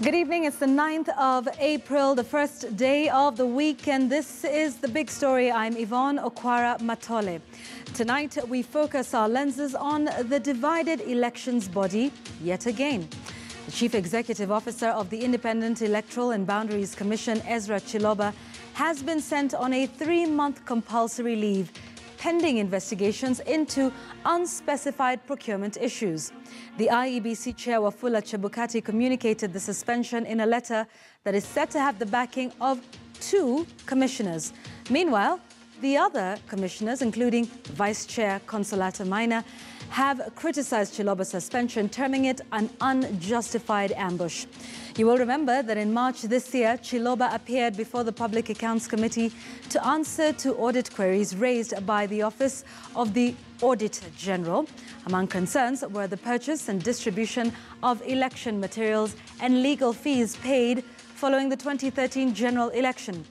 Good evening. It's the 9th of April, the first day of the week, and this is the big story. I'm Yvonne Okwara Matole. Tonight, we focus our lenses on the divided elections body yet again. The Chief Executive Officer of the Independent Electoral and Boundaries Commission, Ezra Chiloba, has been sent on a 3-month compulsory leave pending investigations into unspecified procurement issues. The IEBC chair, Wafula Chebukati, communicated the suspension in a letter that is said to have the backing of 2 commissioners. Meanwhile, the other commissioners, including Vice Chair Consolata Maina, have criticized Chiloba's suspension, terming it an unjustified ambush. You will remember that in March this year, Chiloba appeared before the Public Accounts Committee to answer to audit queries raised by the Office of the Auditor General. Among concerns were the purchase and distribution of election materials and legal fees paid following the 2013 general election.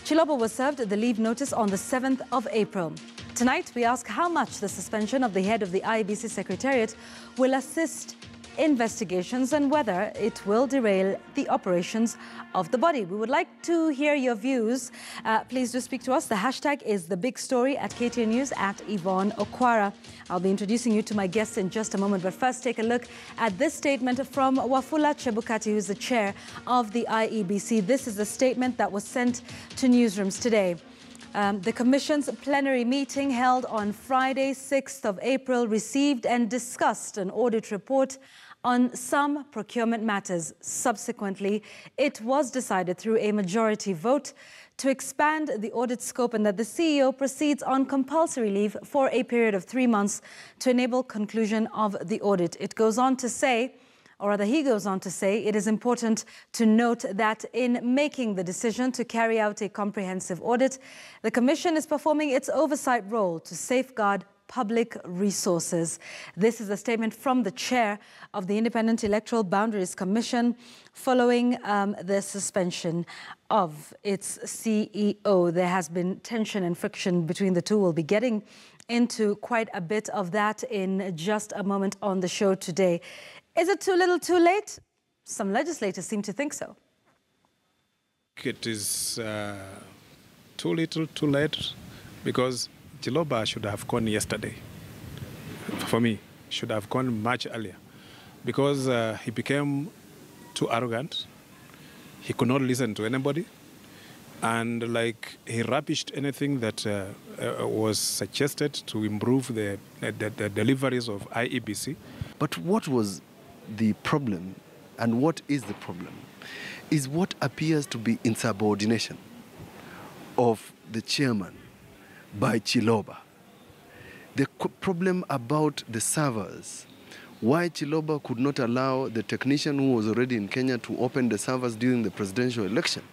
Chiloba was served the leave notice on the 7th of April. Tonight, we ask how much the suspension of the head of the IEBC Secretariat will assist investigations and whether it will derail the operations of the body. We would like to hear your views. Please do speak to us. The hashtag is #TheBigStory at KTN News at Yvonne Okwara. I'll be introducing you to my guests in just a moment, but first take a look at this statement from Wafula Chebukati, who's the chair of the IEBC. This is the statement that was sent to newsrooms today. The Commission's plenary meeting held on Friday, 6th of April, received and discussed an audit report on some procurement matters. Subsequently, it was decided through a majority vote to expand the audit scope and that the CEO proceeds on compulsory leave for a period of 3 months to enable conclusion of the audit. It goes on to say, or rather he goes on to say, it is important to note that in making the decision to carry out a comprehensive audit, the Commission is performing its oversight role to safeguard public resources. This is a statement from the chair of the Independent Electoral Boundaries Commission following the suspension of its CEO. There has been tension and friction between the two. We'll be getting into quite a bit of that in just a moment on the show today. Is it too little, too late? Some legislators seem to think so. It is too little, too late, because Chiloba should have gone yesterday. For me, should have gone much earlier, because he became too arrogant. He could not listen to anybody, and he rubbished anything that was suggested to improve the deliveries of IEBC. But what was the problem, and what is the problem, is what appears to be insubordination of the chairman by Chiloba. The problem about the servers, why Chiloba could not allow the technician who was already in Kenya to open the servers during the presidential election,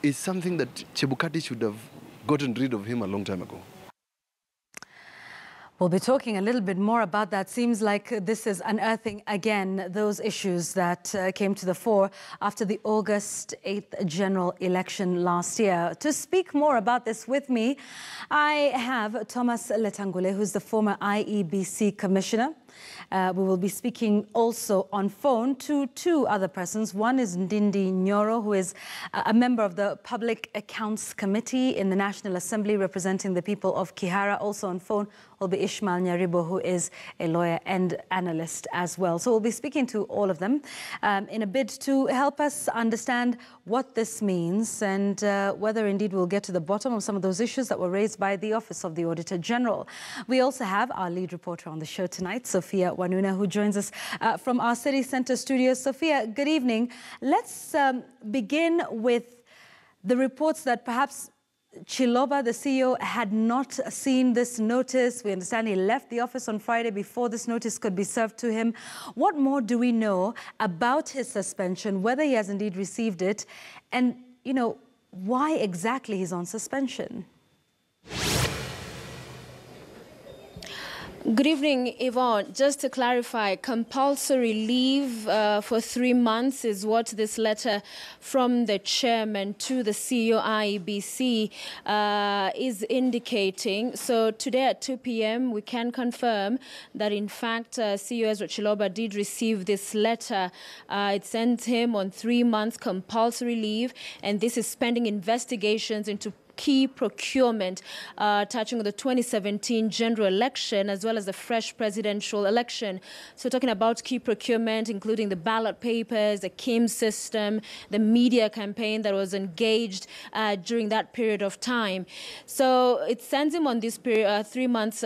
is something that Chebukati should have gotten rid of him a long time ago. We'll be talking a little bit more about that. Seems like this is unearthing again those issues that came to the fore after the August 8th general election last year. To speak more about this with me, I have Thomas Letangule, who's the former IEBC commissioner. We will be speaking also on phone to 2 other persons. One is Ndindi Nyoro, who is a member of the Public Accounts Committee in the National Assembly representing the people of Kihara. Also on phone will be Ishmael Nyaribo, who is a lawyer and analyst as well. So we'll be speaking to all of them in a bid to help us understand what this means and whether indeed we'll get to the bottom of some of those issues that were raised by the Office of the Auditor General. We also have our lead reporter on the show tonight, Sophia Wanuna, who joins us from our city centre studios. Sophia, good evening. Let's begin with the reports that perhaps Chiloba, the CEO, had not seen this notice. We understand he left the office on Friday before this notice could be served to him. What more do we know about his suspension, whether he has indeed received it, and, you know, why exactly he's on suspension? Good evening, Yvonne. Just to clarify, compulsory leave for 3 months is what this letter from the chairman to the CEO IEBC is indicating. So today at 2 p.m., we can confirm that, in fact, CEO Ezra Chiloba did receive this letter. It sends him on 3 months compulsory leave, and this is pending investigations into key procurement touching on the 2017 general election as well as the fresh presidential election. So talking about key procurement, including the ballot papers, the KIM system, the media campaign that was engaged during that period of time. So it sends him on this period, 3 months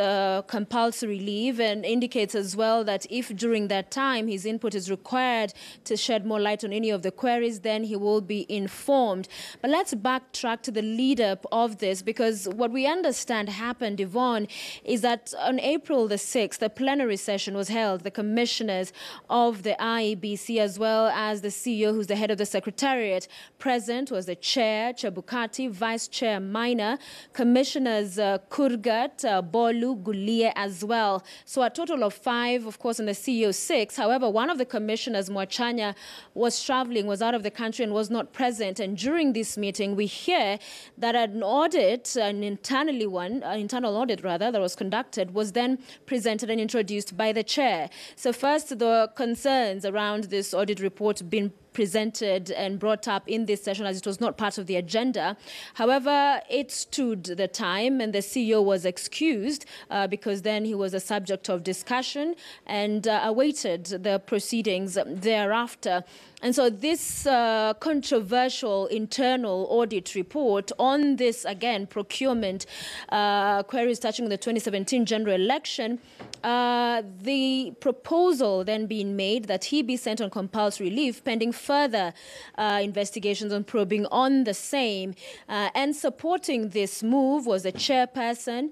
compulsory leave, and indicates as well that if during that time his input is required to shed more light on any of the queries, then he will be informed. But let's backtrack to the lead-up of this, because what we understand happened, Yvonne, is that on April the 6th, a plenary session was held. The commissioners of the IEBC, as well as the CEO, who's the head of the secretariat, present was the chair, Chebukati, vice chair, Minor, commissioners Kurgat, Bolu, Gulie as well. So a total of 5, of course, and the CEO 6. However, one of the commissioners, Mwachanya, was traveling, was out of the country and was not present. And during this meeting, we hear that an audit, an internal audit rather, that was conducted, was then presented and introduced by the chair. So first, the concerns around this audit report being presented and brought up in this session, as it was not part of the agenda. However, it stood the time, and the CEO was excused because then he was a subject of discussion and awaited the proceedings thereafter. And so this controversial internal audit report on this, again, procurement queries touching the 2017 general election, the proposal then being made that he be sent on compulsory leave pending further investigations and probing on the same. And supporting this move was the chairperson,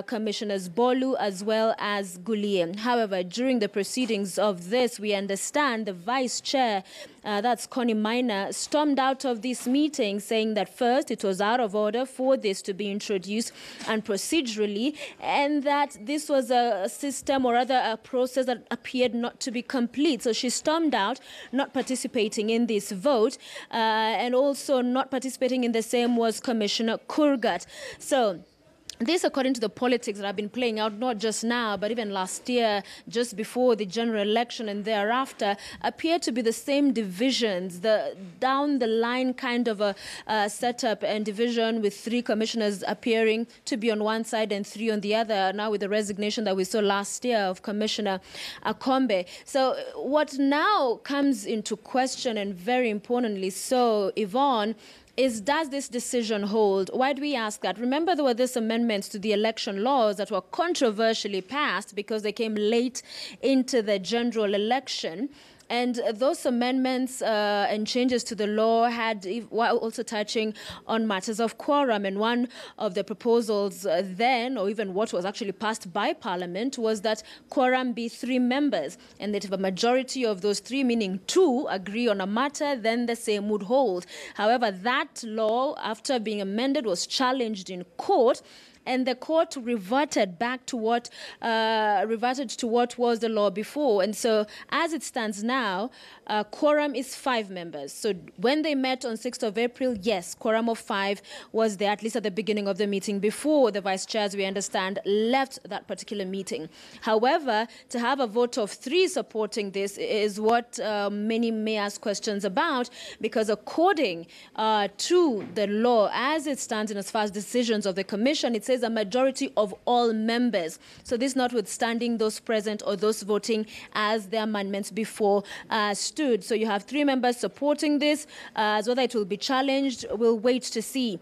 Commissioners Bolu, as well as Gulie. However, during the proceedings of this, we understand the vice chair, that's Connie Minor, stormed out of this meeting saying that first it was out of order for this to be introduced and procedurally, and that this was a system or rather a process that appeared not to be complete. So she stormed out, not participating in this vote, and also not participating in the same was Commissioner Kurgat. So this, according to the politics that have been playing out, not just now, but even last year, just before the general election and thereafter, appear to be the same divisions, the down-the-line kind of a setup and division, with 3 commissioners appearing to be on one side and 3 on the other, now with the resignation that we saw last year of Commissioner Akombe. So what now comes into question, and very importantly so, Yvonne, is, does this decision hold? Why do we ask that? Remember, there were these amendments to the election laws that were controversially passed because they came late into the general election. And those amendments and changes to the law were also touching on matters of quorum. And one of the proposals then, or even what was actually passed by Parliament, was that quorum be 3 members. And that if a majority of those 3, meaning 2, agree on a matter, then the same would hold. However, that law, after being amended, was challenged in court. And the court reverted back to what was the law before. And so, as it stands now, quorum is 5 members. So when they met on 6th of April, yes, quorum of 5 was there, at least at the beginning of the meeting, before the vice chairs, we understand, left that particular meeting. However, to have a vote of 3 supporting this is what many may ask questions about, because according to the law, as it stands and as far as decisions of the commission, it says a majority of all members. So this notwithstanding those present or those voting as the amendments before stood. So you have 3 members supporting this. As whether it will be challenged, we'll wait to see.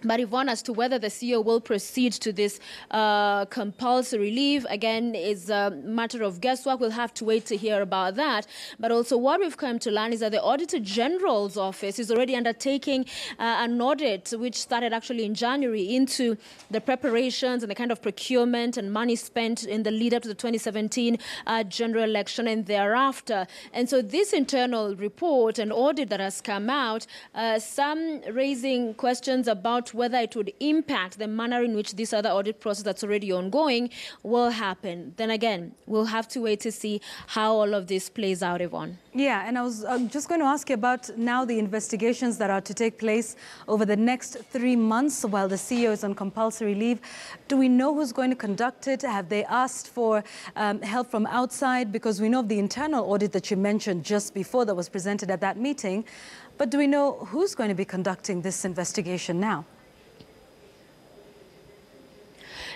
But Yvonne, as to whether the CEO will proceed to this compulsory leave, again, is a matter of guesswork. We'll have to wait to hear about that. But also what we've come to learn is that the Auditor General's office is already undertaking an audit, which started actually in January, into the preparations and the kind of procurement and money spent in the lead up to the 2017 general election and thereafter. And so this internal report and audit that has come out, some raising questions about not whether it would impact the manner in which this other audit process that's already ongoing will happen. Then again, we'll have to wait to see how all of this plays out, Yvonne. Yeah, and I was just going to ask you about now the investigations that are to take place over the next 3 months while the CEO is on compulsory leave. Do we know who's going to conduct it? Have they asked for help from outside? Because we know of the internal audit that you mentioned just before that was presented at that meeting. But do we know who's going to be conducting this investigation now?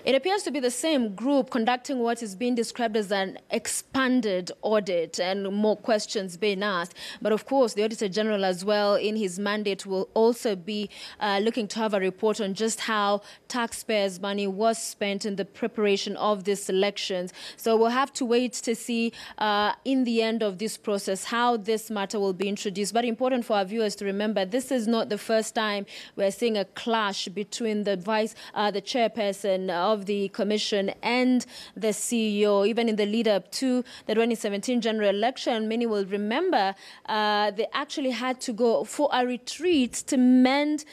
It appears to be the same group conducting what is being described as an expanded audit and more questions being asked. But of course, the Auditor General as well in his mandate will also be looking to have a report on just how taxpayers' money was spent in the preparation of these elections. So we'll have to wait to see in the end of this process how this matter will be introduced. But important for our viewers to remember, this is not the first time we're seeing a clash between the chairperson of the commission and the CEO. Even in the lead up to the 2017 general election, many will remember they actually had to go for a retreat to mend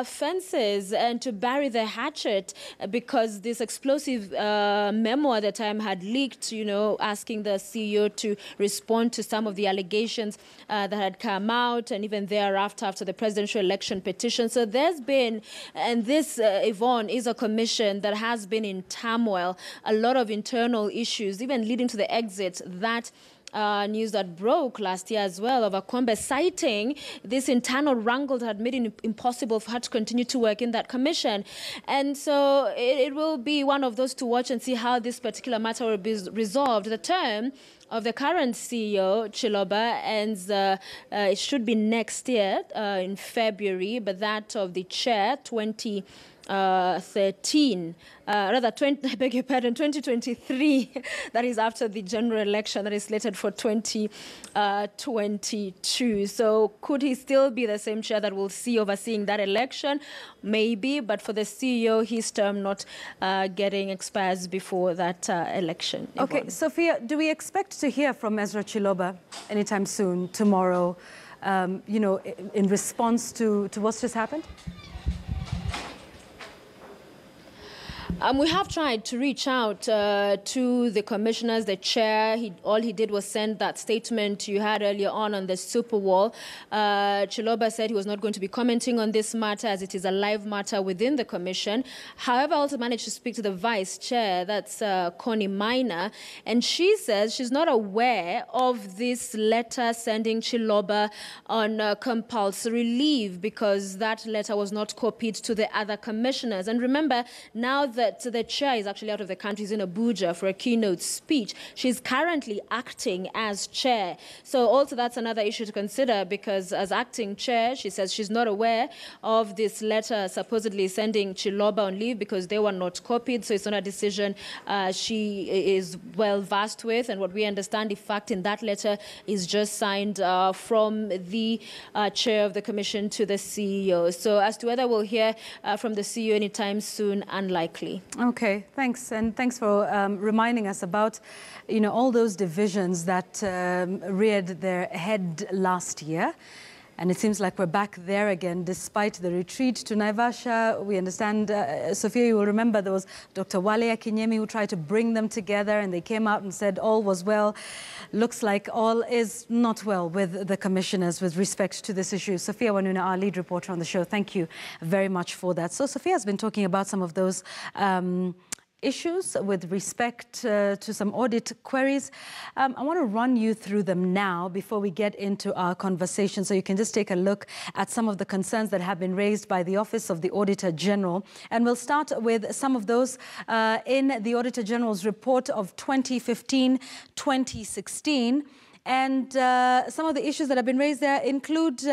fences and to bury the hatchet because this explosive memo at the time had leaked, asking the CEO to respond to some of the allegations that had come out, and even thereafter after the presidential election petition. So there's been, and this, Yvonne, is a commission that has been in turmoil, a lot of internal issues, even leading to the exit that news that broke last year as well of Akombe citing this internal wrangle that had made it impossible for her to continue to work in that commission. And so it will be one of those to watch and see how this particular matter will be resolved. The term of the current CEO, Chiloba, ends, it should be next year in February, but that of the chair, 2023, that is after the general election that is slated for 2022. So could he still be the same chair that we'll see overseeing that election? Maybe, but for the CEO, his term not getting expires before that election. Okay, Sophia, do we expect to hear from Ezra Chiloba anytime soon, tomorrow, in response to what's just happened? We have tried to reach out to the commissioners, the chair. All he did was send that statement you had earlier on the super wall. Chiloba said he was not going to be commenting on this matter as it is a live matter within the commission. However, I also managed to speak to the vice chair, that's Connie Minor, and she says she's not aware of this letter sending Chiloba on compulsory leave because that letter was not copied to the other commissioners. And remember, now that the chair is actually out of the country, is in Abuja for a keynote speech. She's currently acting as chair. So also that's another issue to consider because as acting chair, she says she's not aware of this letter supposedly sending Chiloba on leave because they were not copied. So it's not a decision she is well versed with. And what we understand, in fact, in that letter is just signed from the chair of the commission to the CEO. So as to whether we'll hear from the CEO anytime soon, unlikely. Okay, thanks. And thanks for reminding us about, all those divisions that reared their head last year. And it seems like we're back there again, despite the retreat to Naivasha. We understand, Sophia, you will remember there was Dr. Wale Akinyemi who tried to bring them together, and they came out and said all was well. Looks like all is not well with the commissioners with respect to this issue. Sophia Wanuna, our lead reporter on the show, thank you very much for that. So Sophia has been talking about some of those issues with respect to some audit queries. I want to run you through them now before we get into our conversation, so you can just take a look at some of the concerns that have been raised by the Office of the Auditor General. And we'll start with some of those in the Auditor General's report of 2015-2016. And some of the issues that have been raised there include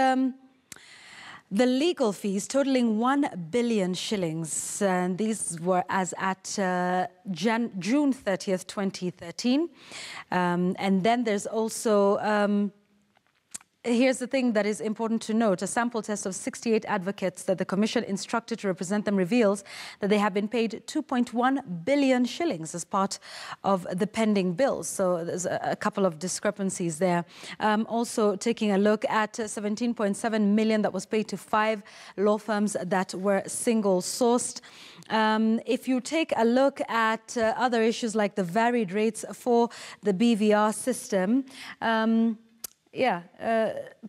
the legal fees totaling 1 billion shillings. And these were as at June 30th, 2013. And then there's also here's the thing that is important to note. A sample test of 68 advocates that the Commission instructed to represent them reveals that they have been paid 2.1 billion shillings as part of the pending bills. So there's a couple of discrepancies there. Also taking a look at 17.7 million that was paid to 5 law firms that were single-sourced. If you take a look at other issues like the varied rates for the BVR system,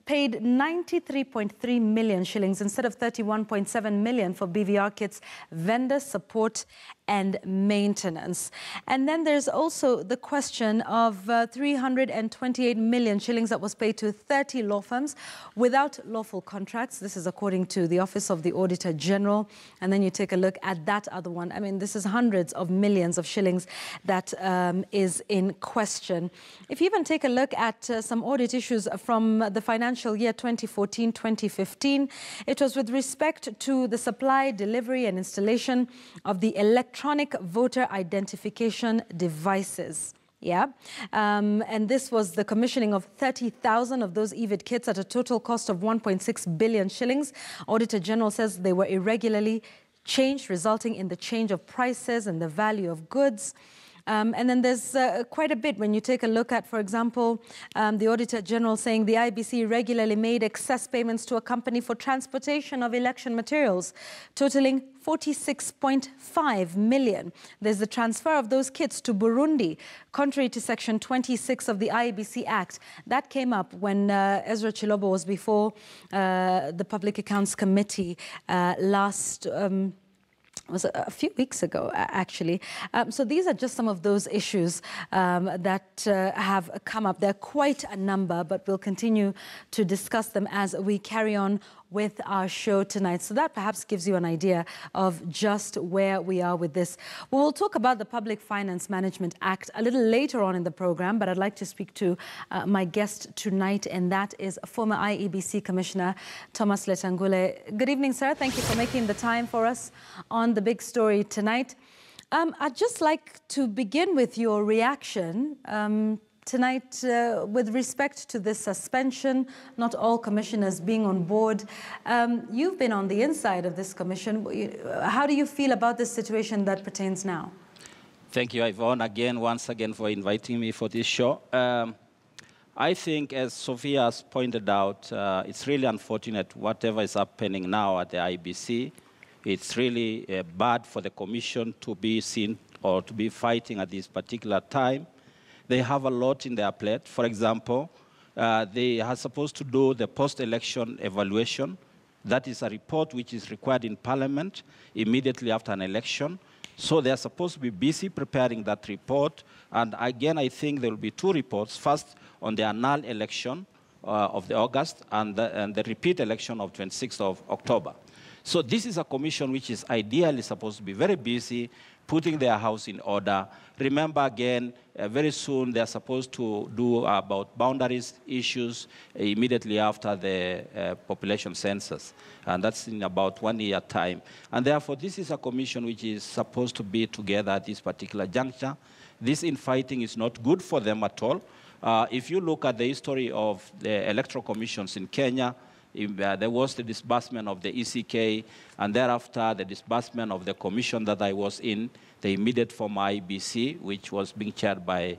paid 93.3 million shillings instead of 31.7 million for BVR kits, vendor support and maintenance. And then there's also the question of 328 million shillings that was paid to 30 law firms without lawful contracts. This is according to the Office of the Auditor General. And then you take a look at that other one. I mean, this is hundreds of millions of shillings that is in question. If you even take a look at some audit issues from the financial year 2014-2015, it was with respect to the supply, delivery and installation of the electronic voter identification devices. And this was the commissioning of 30,000 of those EVID kits at a total cost of 1.6 billion shillings. Auditor General says they were irregularly changed, resulting in the change of prices and the value of goods. And then there's quite a bit when you take a look at, for example, the Auditor General saying the IEBC regularly made excess payments to a company for transportation of election materials, totaling 46.5 million. There's the transfer of those kits to Burundi, contrary to Section 26 of the IEBC Act. That came up when Ezra Chiloba was before the Public Accounts Committee was a few weeks ago, actually. So these are just some of those issues that have come up. There are quite a number, but we'll continue to discuss them as we carry on with our show tonight. So that perhaps gives you an idea of just where we are with this. We will talk about the Public Finance Management Act a little later on in the program, but I'd like to speak to my guest tonight, and that is former IEBC Commissioner Thomas Letangule. Good evening, sir. Thank you for making the time for us on The Big Story tonight. I'd just like to begin with your reaction tonight with respect to this suspension, not all commissioners being on board. You've been on the inside of this commission. How do you feel about this situation that pertains now? Thank you, Yvonne, once again for inviting me for this show. I think, as Sophia has pointed out, it's really unfortunate whatever is happening now at the IEBC. It's really bad for the commission to be seen or to be fighting at this particular time. They have a lot in their plate. For example, they are supposed to do the post-election evaluation. That is a report which is required in Parliament immediately after an election. So they are supposed to be busy preparing that report. And again, I think there will be 2 reports. First, on the annual election of the August and the repeat election of 26th of October. So this is a commission which is ideally supposed to be very busy, putting their house in order. Remember again, very soon they're supposed to do about boundaries issues immediately after the population census. And that's in about 1 year time. And therefore, this is a commission which is supposed to be together at this particular juncture. This infighting is not good for them at all. If you look at the history of the electoral commissions in Kenya, there was the disbursement of the ECK, and thereafter the disbursement of the commission that I was in, the immediate former IEBC, which was being chaired by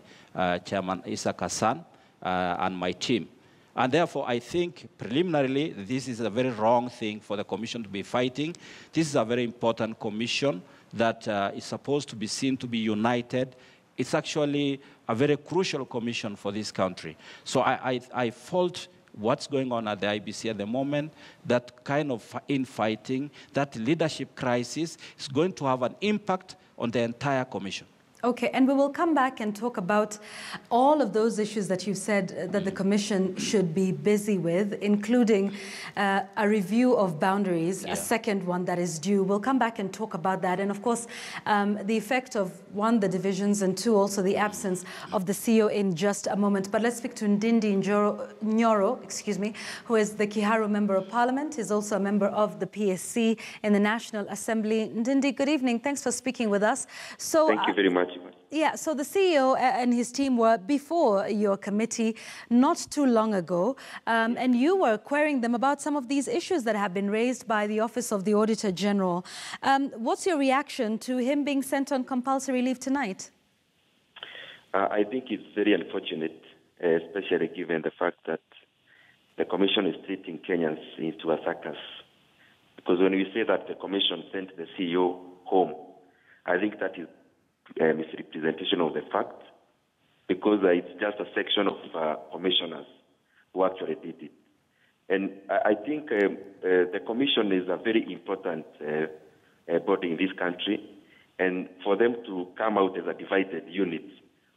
Chairman Isaac Hassan and my team. And therefore, I think preliminarily, this is a very wrong thing for the commission to be fighting. This is a very important commission that is supposed to be seen to be united. It's actually a very crucial commission for this country. So I fault what's going on at the IEBC at the moment. That kind of infighting, that leadership crisis is going to have an impact on the entire commission. Okay, and we will come back and talk about all of those issues that you said that the Commission should be busy with, including a review of boundaries, a second one that is due. We'll come back and talk about that. And of course, the effect of, 1, the divisions, and 2, also the absence of the CEO in just a moment. But let's speak to Ndindi Nyoro, who is the Kiharu Member of Parliament. He's also a member of the PSC in the National Assembly. Ndindi, good evening. Thanks for speaking with us. So, thank you very much. much. Yeah, so the CEO and his team were before your committee not too long ago, and you were querying them about some of these issues that have been raised by the Office of the Auditor General. What's your reaction to him being sent on compulsory leave tonight? I think it's very unfortunate, especially given the fact that the Commission is treating Kenyans into a circus. Because when we say that the Commission sent the CEO home, I think that is a misrepresentation of the fact, because it's just a section of commissioners who actually did it. And I think the Commission is a very important body in this country, and for them to come out as a divided unit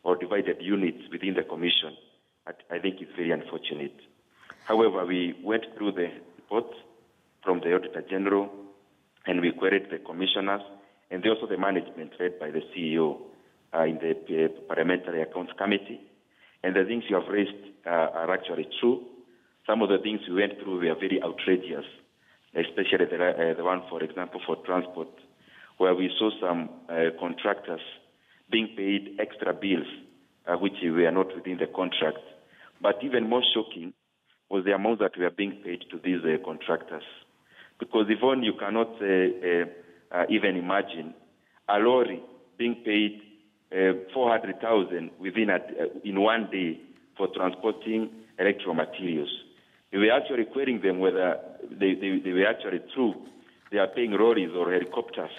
or divided units within the Commission, I think it's very unfortunate. However, we went through the report from the Auditor General, and we queried the commissioners, and also the management led by the CEO in the Parliamentary Accounts Committee. And the things you have raised are actually true. Some of the things we went through were very outrageous, especially the one, for example, for transport, where we saw some contractors being paid extra bills, which were not within the contract. But even more shocking was the amount that we are being paid to these contractors. Because even you cannot even imagine a lorry being paid 400,000 in one day for transporting electoral materials. We were actually querying them whether they were actually true. They are paying lorries or helicopters,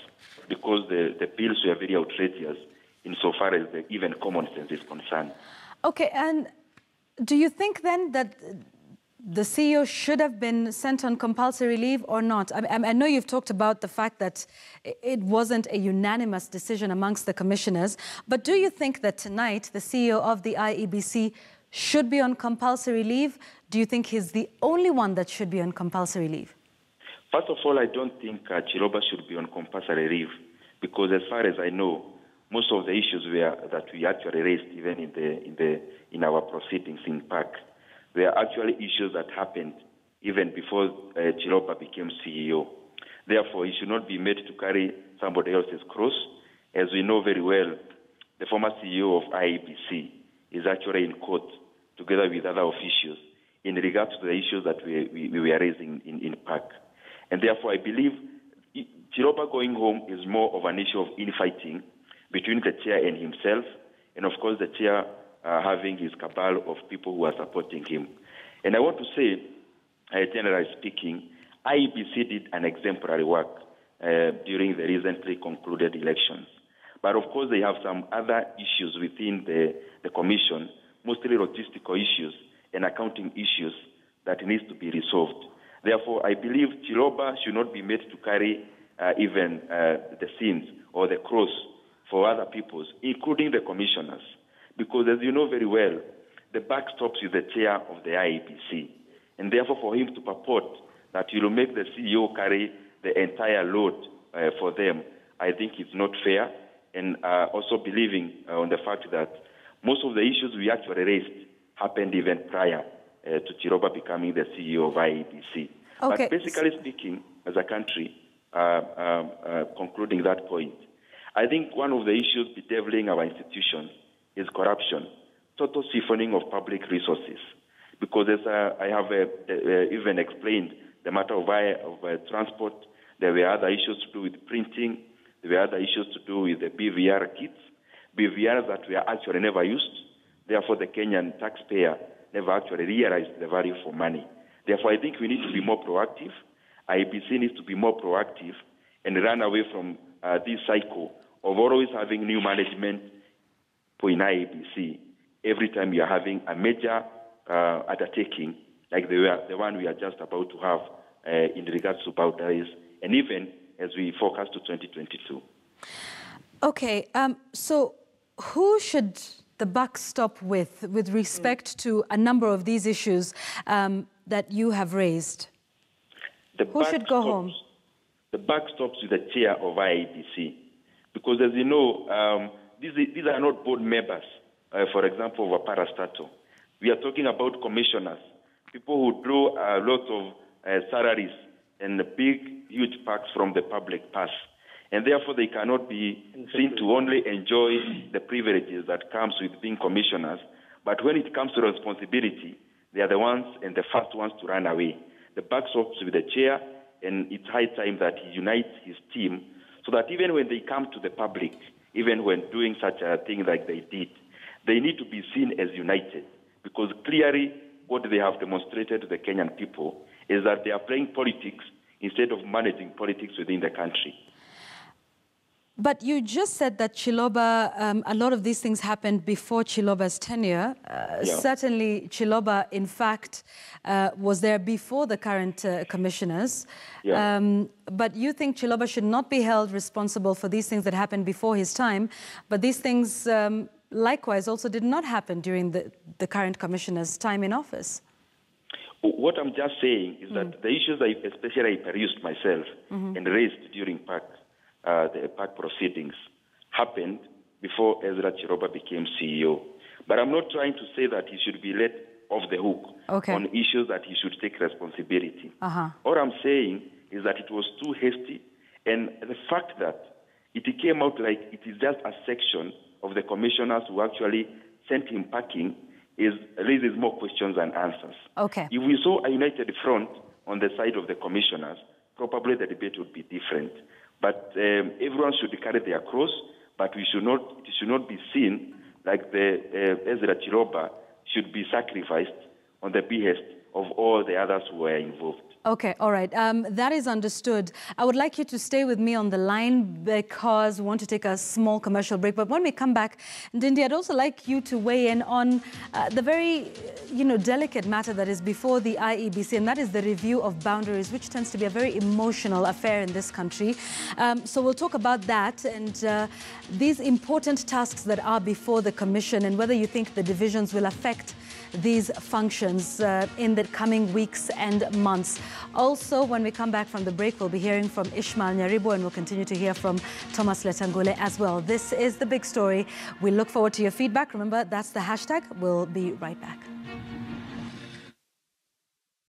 because the bills were very outrageous insofar as even common sense is concerned. Okay, and do you think then that the CEO should have been sent on compulsory leave or not? I know you've talked about the fact that it wasn't a unanimous decision amongst the commissioners, but do you think that tonight the CEO of the IEBC should be on compulsory leave? Do you think he's the only one that should be on compulsory leave? First of all, I don't think Chiloba should be on compulsory leave, because as far as I know, most of the issues that we actually raised even in our proceedings in PAC were actually issues that happened even before Chiloba became CEO. Therefore, he should not be made to carry somebody else's cross. As we know very well, the former CEO of IEBC is actually in court together with other officials in regards to the issues that we were raising in PAC. And therefore, I believe Chiloba going home is more of an issue of infighting between the chair and himself, and of course the chair having his cabal of people who are supporting him. And I want to say, generally speaking, IEBC did an exemplary work during the recently concluded elections. But of course they have some other issues within the commission, mostly logistical issues and accounting issues that needs to be resolved. Therefore, I believe Chiloba should not be made to carry even the sins or the cross for other peoples, including the commissioners. Because as you know very well, the buck stops with the chair of the IEBC. And therefore, for him to purport that he will make the CEO carry the entire load for them, I think it's not fair. And also believing on the fact that most of the issues we actually raised happened even prior to Chiloba becoming the CEO of IEBC. Okay. But basically speaking, as a country, concluding that point, I think one of the issues bedeviling our institutions is corruption, total siphoning of public resources. Because as I have even explained the matter of transport, there were other issues to do with printing, there were other issues to do with the BVR kits, BVRs that were actually never used. Therefore, the Kenyan taxpayer never actually realized the value for money. Therefore, I think we need to be more proactive. IEBC needs to be more proactive and run away from this cycle of always having new management in IEBC every time you are having a major undertaking like the one we are just about to have in regards to boundaries, and even as we forecast to 2022. Okay, so who should the buck stop with respect to a number of these issues that you have raised? Who should go home? The buck stops with the chair of IEBC, because as you know, these are not board members, for example, of a parastatal. We are talking about commissioners, people who draw lots of salaries and big, huge packs from the public purse. and therefore they cannot be seen to only enjoy the privileges that comes with being commissioners, but when it comes to responsibility, they are the ones and the first ones to run away. The buck stops with the chair, and it's high time that he unites his team so that even when they come to the public, even when doing such a thing like they did, they need to be seen as united, because clearly what they have demonstrated to the Kenyan people is that they are playing politics instead of managing politics within the country. But you just said that Chiloba, a lot of these things happened before Chiloba's tenure. Certainly, Chiloba, in fact, was there before the current commissioners. But you think Chiloba should not be held responsible for these things that happened before his time, but these things, likewise, also did not happen during the current commissioner's time in office. What I'm just saying is that the issues especially I perused myself and raised during the PAC proceedings happened before Ezra Chiloba became CEO. But I'm not trying to say that he should be let off the hook on issues that he should take responsibility. All I'm saying is that it was too hasty, and the fact that it came out like it is just a section of the commissioners who actually sent him packing raises more questions than answers. If we saw a united front on the side of the commissioners, probably the debate would be different. But everyone should carry their cross, but it should not be seen like the Ezra Chiloba should be sacrificed on the behest of all the others who were involved. Okay, all right. That is understood. I would like you to stay with me on the line because we want to take a small commercial break. But when we come back, Ndindi, I'd also like you to weigh in on the very, delicate matter that is before the IEBC, and that is the review of boundaries, which tends to be a very emotional affair in this country. So we'll talk about that and these important tasks that are before the Commission, and whether you think the divisions will affect these functions in the coming weeks and months. Also, when we come back from the break, we'll be hearing from Ishmael Nyaribo, and we'll continue to hear from Thomas Letangule as well. This is The Big Story. We look forward to your feedback. Remember, that's the hashtag. We'll be right back.